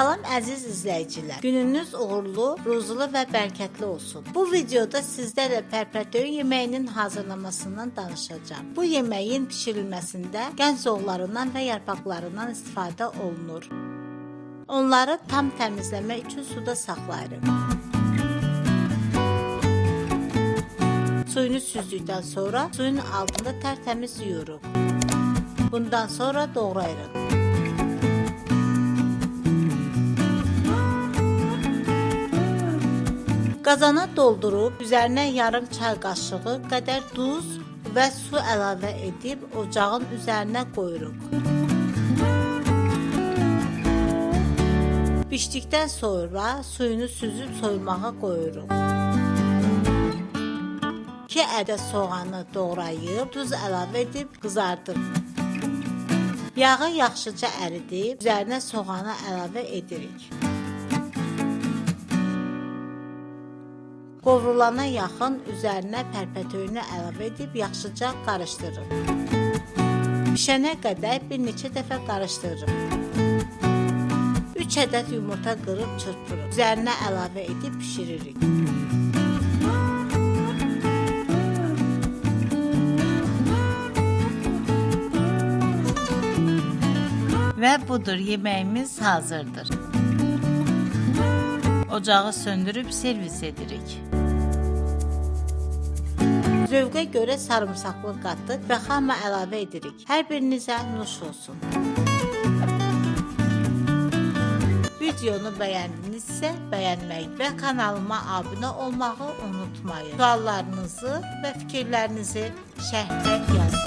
Salam əziz izləyicilər. Gününüz uğurlu, ruzulu və bərəkətli olsun. Bu videoda sizlərlə pərpətöyün yeməyinin hazırlamasından danışacağam. Bu yeməyin bişirilməsində gənc zoğlarından və yarpaqlarından istifadə olunur. Onları tam təmizləmək üçün suda saxlayırıq. Suyunu süzdükdən sonra suyun altında tərtəmiz yuyuruq. Bundan sonra doğrayırıq. Qazana doldurub, üzərinə yarım çay qaşığı qədər duz və su əlavə edib ocağın üzərinə qoyuruq. Bişdikdən sonra suyunu süzüb soyulmağa qoyuruq. 2 ədəd soğanı doğrayıb, duz əlavə edib qızardırıq. Yağı yaxşıca əridib, üzərinə soğanı əlavə edirik. Qovrulana yaxın üzərinə pərpətöyünü əlavə edib yaxşıca qarışdırırıq. Pişənə qədər bir neçə dəfə qarışdırırıq. 3 ədəd yumurta qırıb çırpırıq. Üzərinə əlavə edib pişiririk. Və budur, yeməyimiz hazırdır. Ocağı söndürüb servis edirik. Zövqə görə sarımsaqlı qatıq və xamma əlavə edirik. Hər birinizə nuş olsun. Videonu bəyəndinizsə bəyənməyi və kanalıma abunə olmağı unutmayın. Suallarınızı və fikirlərinizi şərhdə yazın.